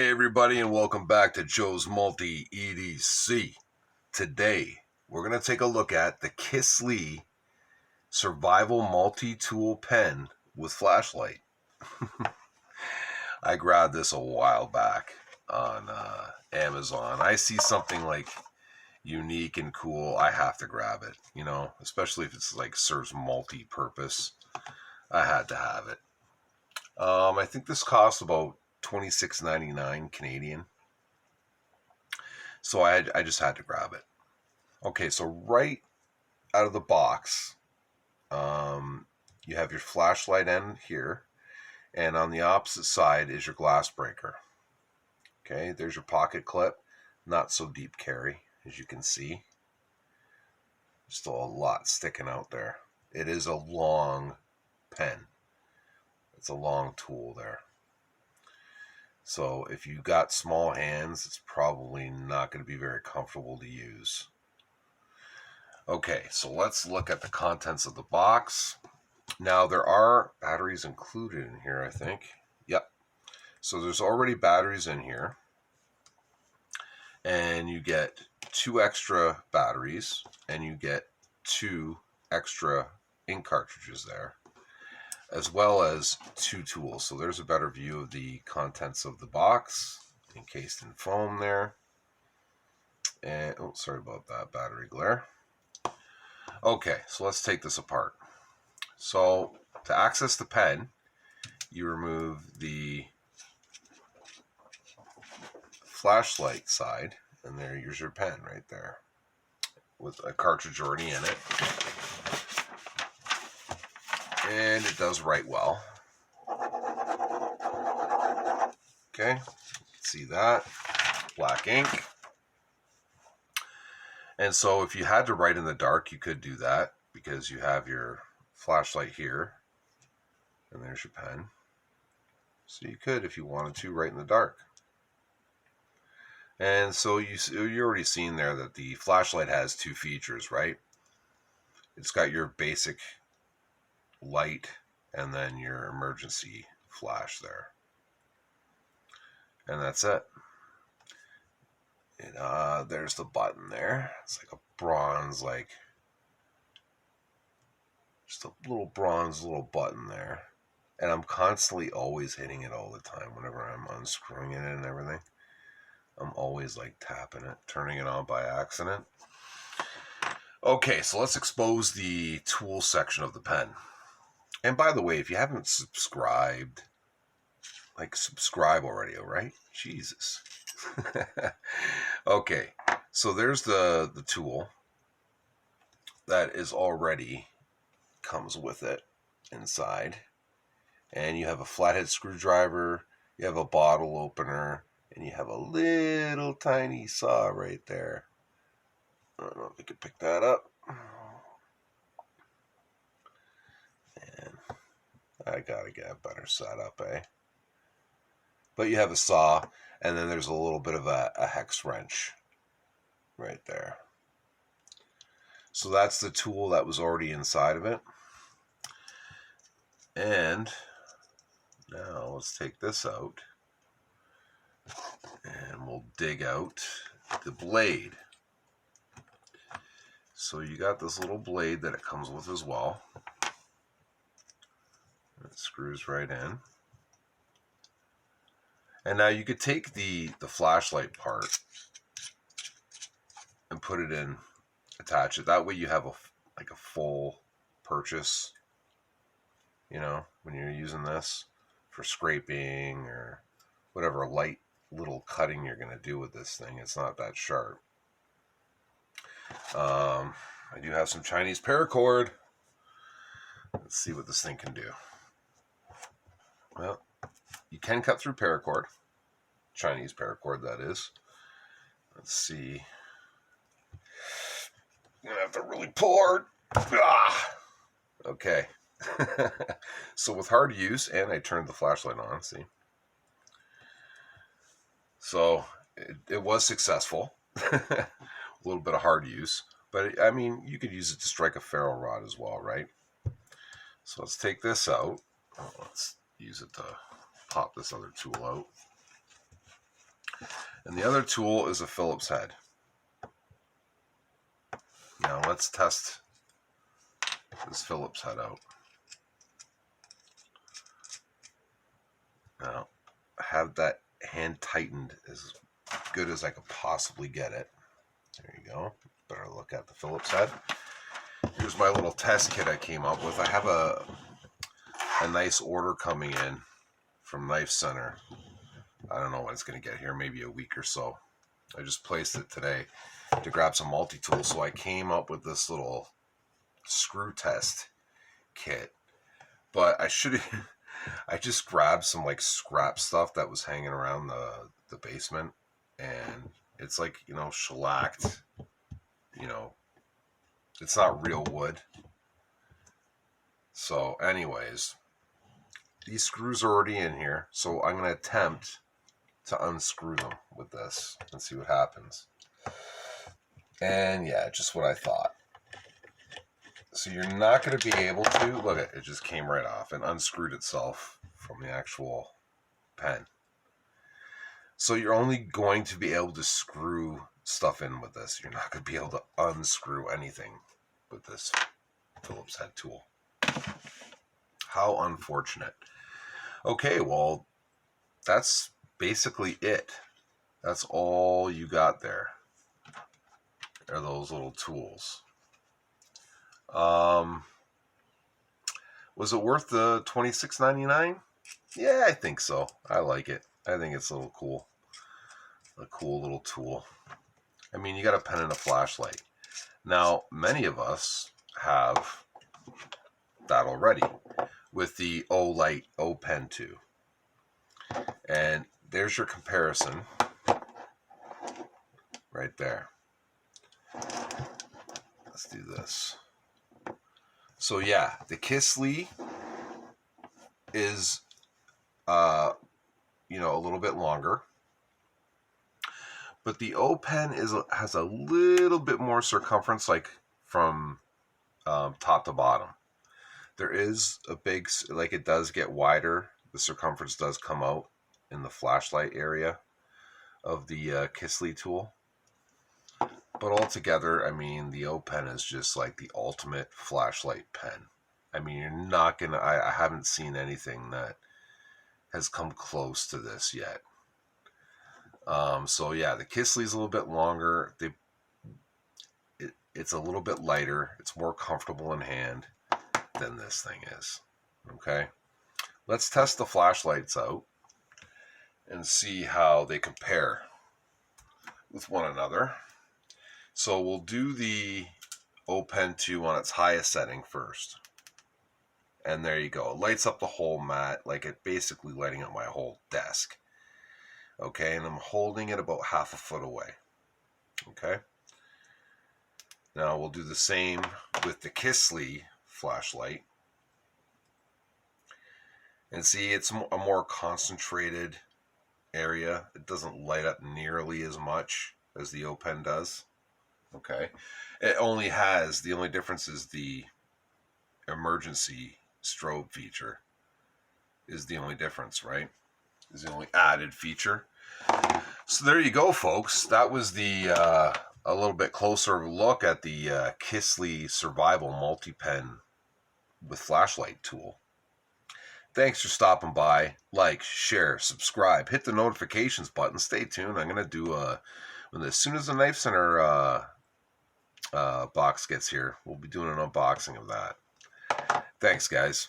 Hey everybody, and welcome back to Joe's Multi-EDC. Today, we're going to take a look at the KiisLee Survival Multi-Tool Pen with flashlight. I grabbed this a while back on Amazon. I see something like unique and cool, I have to grab it, you know, especially if it's like serves multi-purpose. I had to have it. I think this costs about $26.99 Canadian. So I just had to grab it. Okay, so right out of the box, you have your flashlight end here, and on the opposite side is your glass breaker. Okay, there's your pocket clip. Not so deep carry, as you can see. Still a lot sticking out there. It is a long pen. It's a long tool there. So if you got small hands, it's probably not going to be very comfortable to use. Okay, so let's look at the contents of the box. Now there are batteries included in here, I think. Yep. So there's already batteries in here. And you get 2 extra batteries, and you get 2 extra ink cartridges there, as well as 2 tools. So there's a better view of the contents of the box, encased in foam there. And, oh, sorry about that battery glare. Okay, so let's take this apart. So to access the pen, you remove the flashlight side, and there's your pen right there with a cartridge already in it. And it does write well. Okay, you can see that. Black ink. And so if you had to write in the dark, you could do that because you have your flashlight here. And there's your pen. So you could, if you wanted to, write in the dark. And so you're already seen there that the flashlight has 2 features, right? It's got your basic light and then your emergency flash there. And that's it. And there's the button there. It's like a bronze, just a little bronze little button there. And I'm constantly always hitting it all the time whenever I'm unscrewing it and everything. I'm always like tapping it, turning it on by accident. Okay, so let's expose the tool section of the pen. And by the way, if you haven't subscribed, subscribe already, all right? Jesus. Okay, so there's the tool that is already comes with it inside. And you have a flathead screwdriver, you have a bottle opener, and you have a little tiny saw right there. I don't know if you can pick that up. And I gotta get a better setup, eh? But you have a saw, and then there's a little bit of a hex wrench right there. So that's the tool that was already inside of it. And now let's take this out. And we'll dig out the blade. So you got this little blade that it comes with as well. It screws right in. And now you could take the flashlight part and put it in, attach it. That way you have a full purchase, you know, when you're using this for scraping or whatever light little cutting you're going to do with this thing. It's not that sharp. I do have some Chinese paracord. Let's see what this thing can do. Well, you can cut through paracord. Chinese paracord, that is. Let's see. I'm going to have to really pull hard. Ah! Okay. So with hard use, and I turned the flashlight on, see? So it was successful. A little bit of hard use. But, I mean, you could use it to strike a ferro rod as well, right? So let's take this out. Let's use it to pop this other tool out. And the other tool is a Phillips head. Now let's test this Phillips head out. Now, I have that hand tightened as good as I could possibly get it. There you go. Better look at the Phillips head. Here's my little test kit I came up with. I have a nice order coming in from Knife Center. I don't know when it's going to get here, maybe a week or so. I just placed it today to grab some multi-tools, so I came up with this little screw test kit. But I just grabbed some like scrap stuff that was hanging around the basement, and it's like, you know, shellacked, you know, it's not real wood. So anyways, these screws are already in here, so I'm going to attempt to unscrew them with this and see what happens. And yeah, just what I thought. So you're not going to be able to, look at it, just came right off and unscrewed itself from the actual pen. So you're only going to be able to screw stuff in with this. You're not going to be able to unscrew anything with this Phillips head tool. How unfortunate. Okay, well, that's basically it. That's all you got there, are those little tools. Was it worth the $26.99? Yeah, I think so. I like it. I think it's a little cool. A cool little tool. I mean, you got a pen and a flashlight. Now, many of us have that already with the O-Light O Pen 2. And there's your comparison right there. Let's do this. So yeah, the KiisLee is, you know, a little bit longer, but the O Pen has a little bit more circumference, like from top to bottom. There is a big, like it does get wider. The circumference does come out in the flashlight area of the KiisLee tool. But altogether, I mean, the O Pen is just like the ultimate flashlight pen. I mean, you're not going to, I haven't seen anything that has come close to this yet. So yeah, the KiisLee is a little bit longer. It's a little bit lighter. It's more comfortable in hand than this thing is. Okay. Let's test the flashlights out and see how they compare with one another. So we'll do the O Pen 2 on its highest setting first. And there you go. It lights up the whole mat, like it basically lighting up my whole desk. Okay, and I'm holding it about half a foot away. Okay. Now we'll do the same with the KiisLee flashlight. And see, it's a more concentrated area. It doesn't light up nearly as much as the O Pen does. Okay. It only has, the only difference is the emergency strobe feature is the only difference, right? Is the only added feature. So there you go, folks. That was the a little bit closer look at the KiisLee Survival Multi-Pen with Flashlight tool. Thanks for stopping by. Like, share, subscribe, hit the notifications button. Stay tuned. I'm going to do as soon as the Knife Center box gets here, we'll be doing an unboxing of that. Thanks, guys.